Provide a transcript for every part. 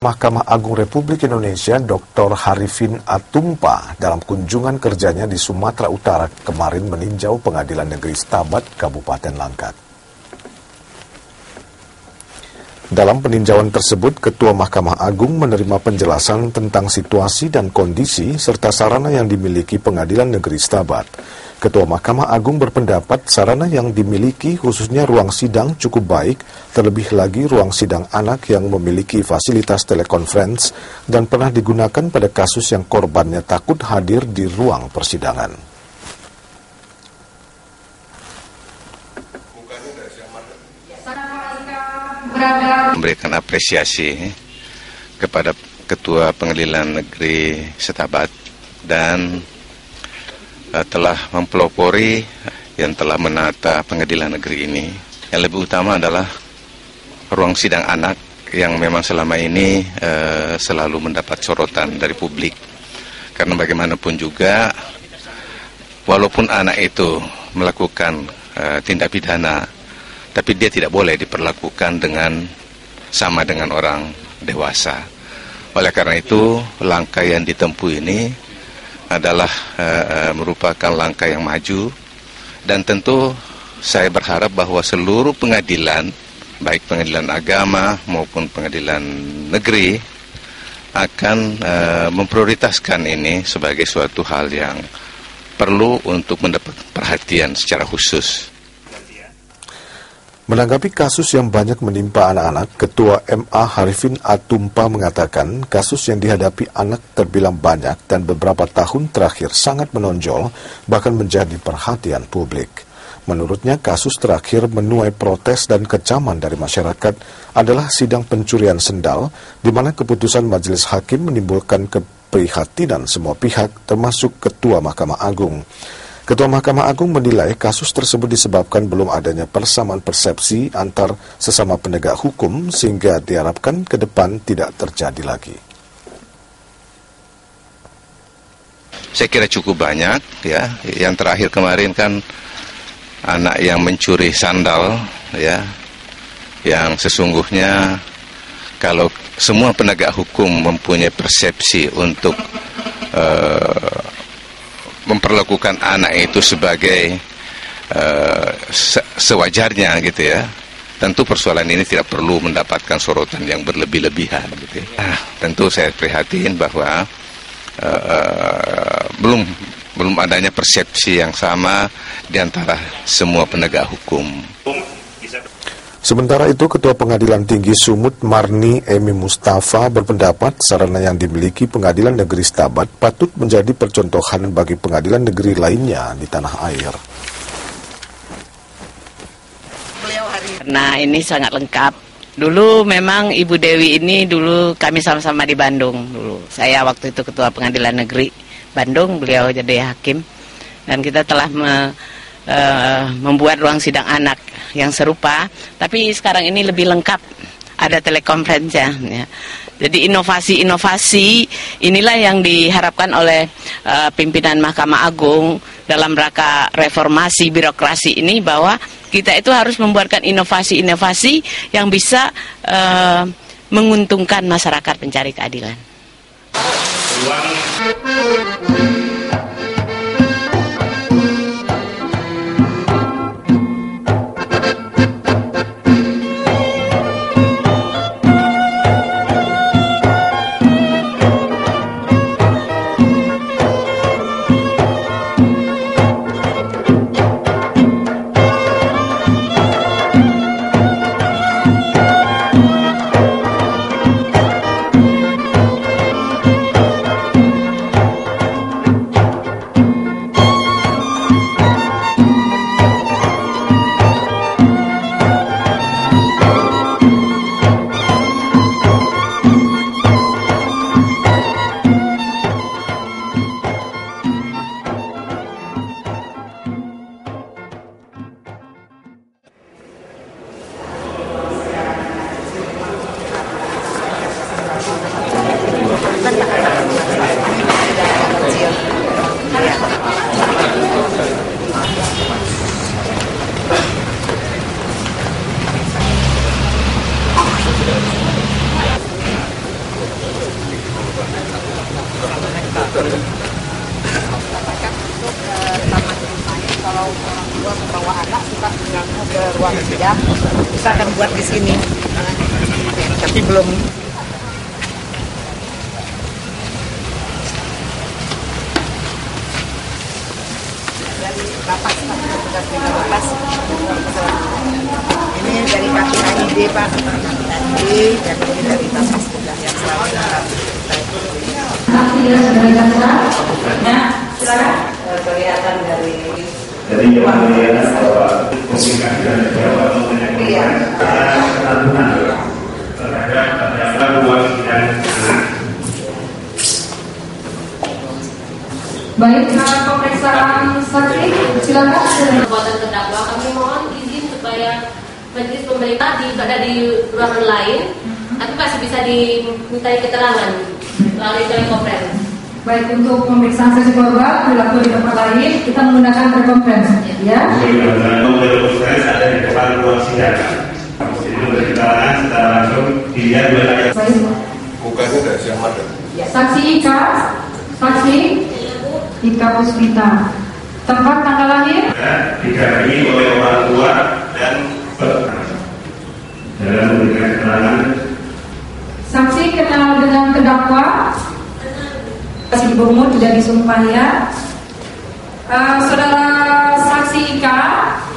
Mahkamah Agung Republik Indonesia Dr. Harifin Atumpa dalam kunjungan kerjanya di Sumatera Utara kemarin meninjau Pengadilan Negeri Stabat, Kabupaten Langkat. Dalam peninjauan tersebut, Ketua Mahkamah Agung menerima penjelasan tentang situasi dan kondisi serta sarana yang dimiliki Pengadilan Negeri Stabat. Ketua Mahkamah Agung berpendapat sarana yang dimiliki khususnya ruang sidang cukup baik, terlebih lagi ruang sidang anak yang memiliki fasilitas telekonferensi dan pernah digunakan pada kasus yang korbannya takut hadir di ruang persidangan. Memberikan apresiasi kepada Ketua Pengadilan Negeri Stabat dan telah mempelopori yang telah menata pengadilan negeri ini. Yang lebih utama adalah ruang sidang anak yang memang selama ini selalu mendapat sorotan dari publik. Karena bagaimanapun juga, walaupun anak itu melakukan tindak pidana, tapi dia tidak boleh diperlakukan sama dengan orang dewasa. Oleh karena itu, langkah yang ditempuh ini adalah merupakan langkah yang maju, dan tentu saya berharap bahwa seluruh pengadilan, baik pengadilan agama maupun pengadilan negeri, akan memprioritaskan ini sebagai suatu hal yang perlu untuk mendapat perhatian secara khusus. Menanggapi kasus yang banyak menimpa anak-anak, Ketua MA Harifin Atumpa mengatakan kasus yang dihadapi anak terbilang banyak dan beberapa tahun terakhir sangat menonjol, bahkan menjadi perhatian publik. Menurutnya, kasus terakhir menuai protes dan kecaman dari masyarakat adalah sidang pencurian sendal, di mana keputusan majelis hakim menimbulkan keprihatinan semua pihak, termasuk Ketua Mahkamah Agung. Ketua Mahkamah Agung menilai kasus tersebut disebabkan belum adanya persamaan persepsi antar sesama penegak hukum sehingga diharapkan ke depan tidak terjadi lagi. Saya kira cukup banyak ya. Yang terakhir kemarin kan anak yang mencuri sandal ya. Yang sesungguhnya kalau semua penegak hukum mempunyai persepsi untuk memperlakukan anak itu sebagai sewajarnya gitu ya. Tentu persoalan ini tidak perlu mendapatkan sorotan yang berlebih-lebihan gitu ya. Tentu saya prihatin bahwa belum adanya persepsi yang sama di antara semua penegak hukum. Sementara itu, Ketua Pengadilan Tinggi Sumut Marni Emi Mustafa berpendapat sarana yang dimiliki Pengadilan Negeri Stabat patut menjadi percontohan bagi pengadilan negeri lainnya di tanah air. Nah, ini sangat lengkap. Dulu memang Ibu Dewi ini dulu kami sama-sama di Bandung dulu. Saya waktu itu Ketua Pengadilan Negeri Bandung, beliau jadi hakim, dan kita telah membuat ruang sidang anak yang serupa, tapi sekarang ini lebih lengkap, ada telekonferensinya ya. Jadi inovasi-inovasi inilah yang diharapkan oleh pimpinan Mahkamah Agung dalam rangka reformasi birokrasi ini, bahwa kita itu harus membuatkan inovasi-inovasi yang bisa menguntungkan masyarakat pencari keadilan. Kalau orang tua membawa anak suka mengganggu ke ruang sidang, kita akan buat di sini. Tapi belum. Dari Bapak tugas 15. Ini dari KPID Pak, KPID dan ini dari Bapak juga yang selalu silakan. Kelihatan dari jadi yang kelihatan bahwa komunikasi dan jawab terhadap ruang sidang anak. Baik, pemeriksaan saksi, silakan. Perbuatan terdakwa, kami mohon izin supaya majelis pemerintah berada di ruangan lain, tapi masih bisa dimintai keterangan melalui telekonferensi. Baik, untuk pemeriksaan saksi korban dilakukan di tempat lain, kita menggunakan telekonferensi, ya. Telekonferensi ada di depan ruang sidang. Jadi memberi keterangan secara langsung dilihat dua rakyat. Baik. Bukannya dari siapa? Saksi Ika, saksi Ika Puspita. Tempat tanggal lahir? Didampingi oleh orang tua dan dalam memberikan keterangan. Saksi kenal dengan terdakwa? Saksi berumur tidak disumpah, ya. Saudara saksi Ika,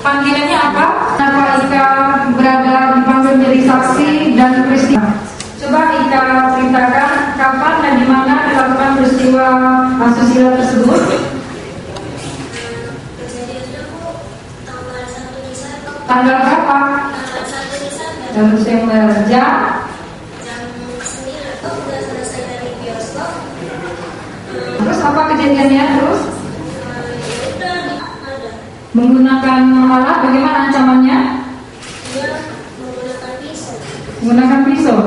panggilannya apa? Kenapa Ika berada dipanggil menjadi saksi dan peristiwa? Coba Ika ceritakan kapan dan di mana dilakukan peristiwa asusila tersebut? Tanggal berapa? Tanggal Desember. Jam 9 udah selesai dari bioskop. Terus apa kejadiannya terus? Udah ada. Menggunakan alat, bagaimana ancamannya? Dia menggunakan pisau. Menggunakan pisau.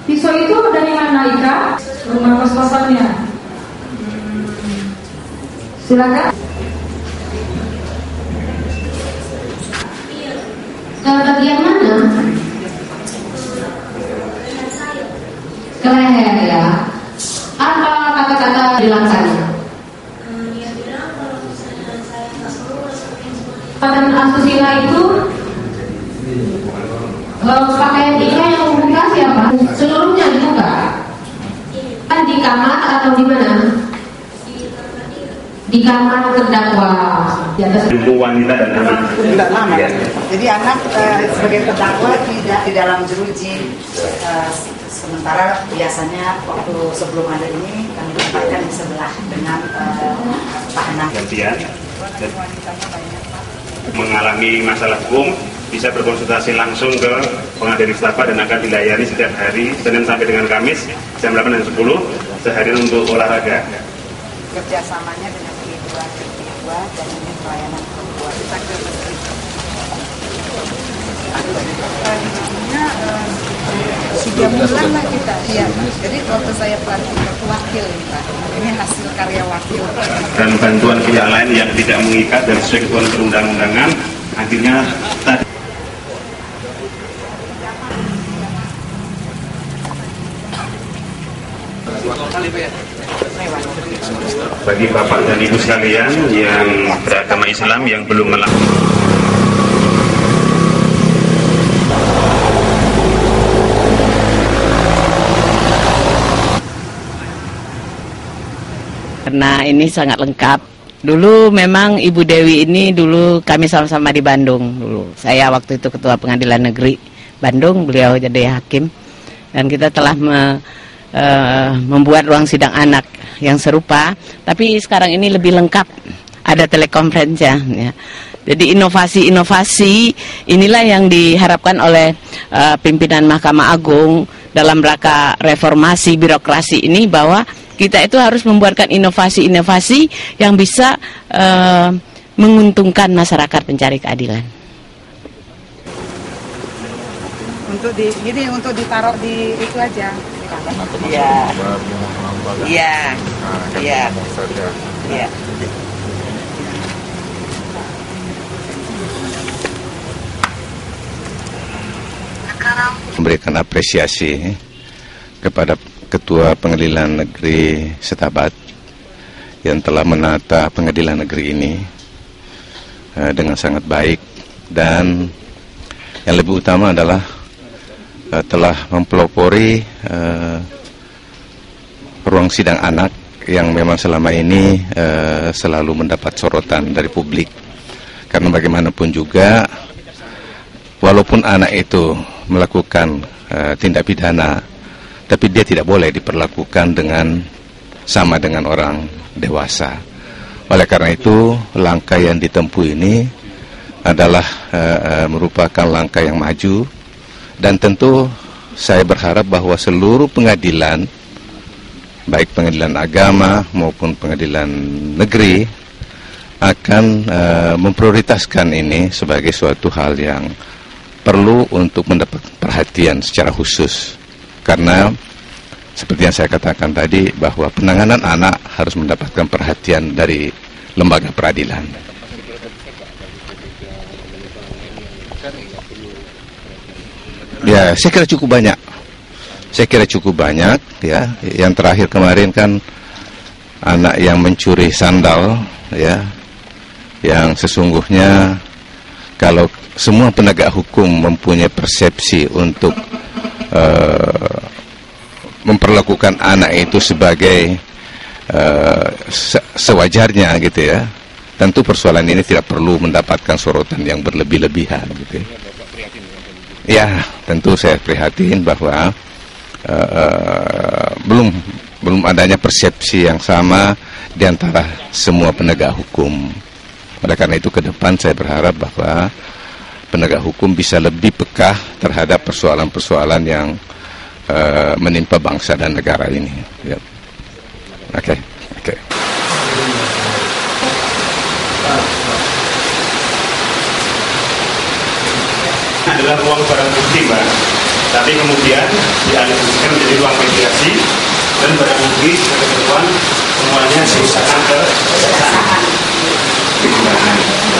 Pisau itu dari mana, Ika? Rumah kos-kosannya. Silakan. Bagian mana? Ke leher, ya. Apa kata-kata dilaksanakan? Dia bilang kalau misalnya saya nggak mau masukin semuanya. Pada asusila itu pakaian Ika yang membuka siapa? Seluruhnya dibuka? Kan di kamar atau di mana? Di kamar terdakwa. Di atas Wanita dan anak. Tidak lama. Jadi anak sebagai terdakwa tidak di dalam jeruji. Sementara biasanya waktu sebelum ada ini kami tempatkan di sebelah dengan Pak Anak. Gantian mengalami masalah hukum bisa berkonsultasi langsung ke pengadilan Mustafa dan akan dilayani setiap hari Senin sampai dengan Kamis jam 8 dan 10 seharian untuk olahraga. Kerjasamanya dengan P2 dan ini pelayanan perempuan. Kita ke sudah bulan lah kita. Iya. Jadi waktu saya pelantik wakil nih Pak. Ini hasil karya wakil. Dan bantuan pihak lain yang tidak mengikat dan sesuai ketentuan perundang-undangan akhirnya tadi. Bagi Bapak dan Ibu sekalian yang beragama Islam yang belum melakukan karena ini sangat lengkap. Dulu memang Ibu Dewi ini dulu kami sama-sama di Bandung dulu. Saya waktu itu Ketua Pengadilan Negeri Bandung, beliau jadi hakim. Dan kita telah membuat ruang sidang anak yang serupa, tapi sekarang ini lebih lengkap, ada telekonferensinya, ya. Jadi inovasi-inovasi inilah yang diharapkan oleh pimpinan Mahkamah Agung dalam rangka reformasi birokrasi ini, bahwa kita itu harus membuatkan inovasi-inovasi yang bisa menguntungkan masyarakat pencari keadilan. Untuk ditaruh di itu aja. Iya. Iya. Iya. Iya. Memberikan apresiasi kepada Ketua Pengadilan Negeri Setabat yang telah menata pengadilan negeri ini dengan sangat baik, dan yang lebih utama adalah telah mempelopori ruang sidang anak yang memang selama ini selalu mendapat sorotan dari publik. Karena bagaimanapun juga, walaupun anak itu melakukan tindak pidana, tapi dia tidak boleh diperlakukan sama dengan orang dewasa. Oleh karena itu, langkah yang ditempuh ini adalah merupakan langkah yang maju, dan tentu saya berharap bahwa seluruh pengadilan, baik pengadilan agama maupun pengadilan negeri, akan memprioritaskan ini sebagai suatu hal yang perlu untuk mendapat perhatian secara khusus. Karena seperti yang saya katakan tadi, bahwa penanganan anak harus mendapatkan perhatian dari lembaga peradilan. Ya, saya kira cukup banyak. Ya. Yang terakhir kemarin kan anak yang mencuri sandal, ya, yang sesungguhnya kalau semua penegak hukum mempunyai persepsi untuk memperlakukan anak itu sebagai sewajarnya, gitu ya, tentu persoalan ini tidak perlu mendapatkan sorotan yang berlebih-lebihan, gitu ya. Ya, tentu saya prihatin bahwa belum adanya persepsi yang sama di antara semua penegak hukum. Oleh karena itu, ke depan saya berharap bahwa penegak hukum bisa lebih peka terhadap persoalan-persoalan yang menimpa bangsa dan negara ini. Ya. Oke. Adalah ruang barang bukti, Mbak. Tapi kemudian dialihkan menjadi ruang mediasi, dan barang bukti ketentuan semuanya diusahakan ke kejaksaan.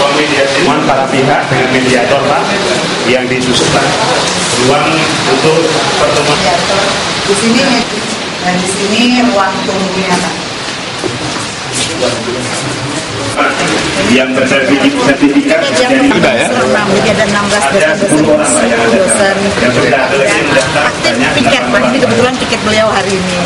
Ruang mediasi para pihak dengan mediator, Pak, yang disusun ruang untuk pertemuan. Di sini dan di sini ruang tunggunya, Pak. Yang bersertifikat dari jadi ada 16 dosen aktif piket, Pak. Ini kebetulan piket beliau hari ini.